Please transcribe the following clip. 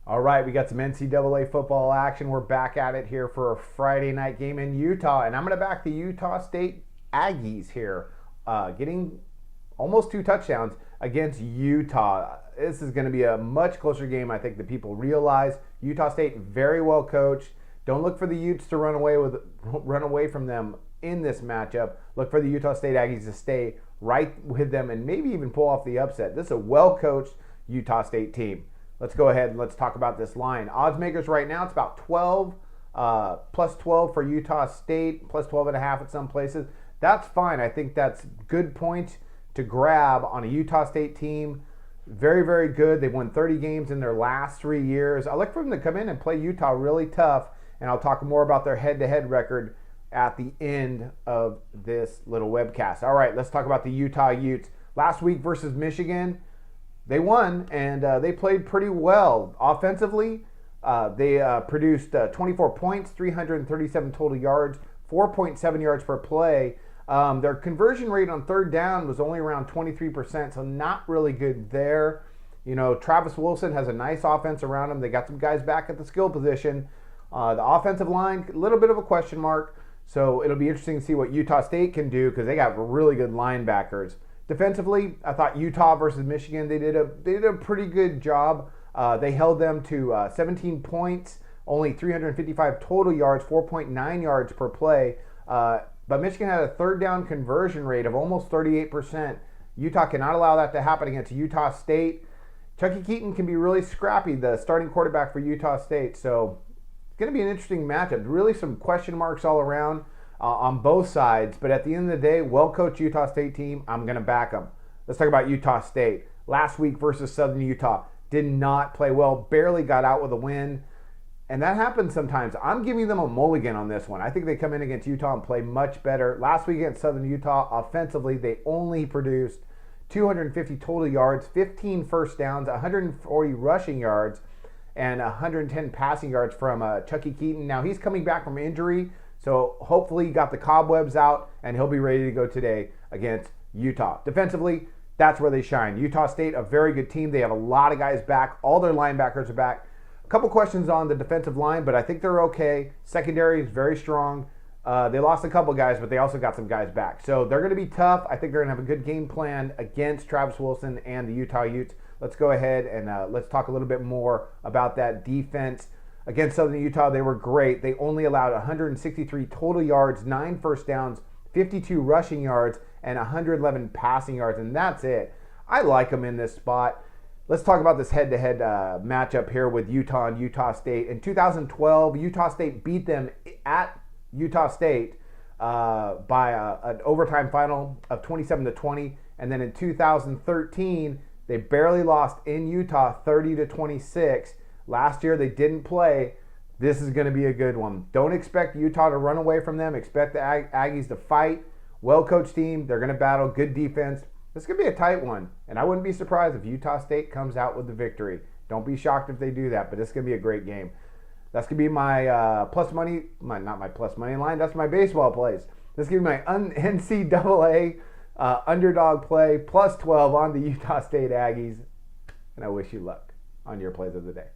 All right, we got some NCAA football action. We're back at it here for a Friday night game in Utah, and I'm going to back the Utah State Aggies here, getting almost 2 touchdowns against Utah. This is going to be a much closer game, I think, than people realize. Utah State very well coached. Don't look for the Utes to run away from them in this matchup. Look for the Utah State Aggies to stay right with them and maybe even pull off the upset. This is a well-coached Utah State team. Let's go ahead and let's talk about this line. Odds makers right now, it's about 12, plus 12 for Utah State, plus 12.5 at some places. That's fine. I think that's good points to grab on a Utah State team. Very, very good. They've won 30 games in their last 3 years. I look for them to come in and play Utah really tough, and I'll talk more about their head-to-head record at the end of this little webcast. All right, let's talk about the Utah Utes. Last week versus Michigan, they won, and they played pretty well. Offensively, they produced 24 points, 337 total yards, 4.7 yards per play. Their conversion rate on third down was only around 23%, so not really good there. You know, Travis Wilson has a nice offense around him. They got some guys back at the skill position. The offensive line, a little bit of a question mark, so it'll be interesting to see what Utah State can do because they got really good linebackers. Defensively, I thought Utah versus Michigan, they did a pretty good job. They held them to 17 points, only 355 total yards, 4.9 yards per play. But Michigan had a third down conversion rate of almost 38%. Utah cannot allow that to happen against Utah State. Chucky Keaton can be really scrappy, the starting quarterback for Utah State. So it's going to be an interesting matchup. Really some question marks all around on both sides. But at the end of the day, well-coached Utah State team, I'm going to back them. Let's talk about Utah State. Last week versus Southern Utah, did not play well, barely got out with a win. And that happens sometimes. I'm giving them a mulligan on this one. I think they come in against Utah and play much better. Last week against Southern Utah, offensively, they only produced 250 total yards, 15 first downs, 140 rushing yards, and 110 passing yards from Chucky Keaton. Now, he's coming back from injury, so hopefully he got the cobwebs out, and he'll be ready to go today against Utah. Defensively, that's where they shine. Utah State, a very good team. They have a lot of guys back. All their linebackers are back. A couple questions on the defensive line, but I think they're okay. Secondary is very strong. They lost a couple guys, but they also got some guys back. So they're going to be tough. I think they're going to have a good game plan against Travis Wilson and the Utah Utes. Let's go ahead and let's talk a little bit more about that defense. Against Southern Utah, they were great. They only allowed 163 total yards, 9 first downs, 52 rushing yards, and 111 passing yards, and that's it. I like them in this spot. Let's talk about this head-to-head matchup here with Utah and Utah State. In 2012, Utah State beat them at Utah State by an overtime final of 27-20, and then in 2013, they barely lost in Utah 30-26. Last year, they didn't play. This is going to be a good one. Don't expect Utah to run away from them. Expect the Aggies to fight. Well-coached team. They're going to battle. Good defense. This could be a tight one, and I wouldn't be surprised if Utah State comes out with the victory. Don't be shocked if they do that, but this is going to be a great game. That's going to be my plus money, not my plus money line, that's my baseball plays. This is going to be my NCAA underdog play, plus 12 on the Utah State Aggies, and I wish you luck on your plays of the day.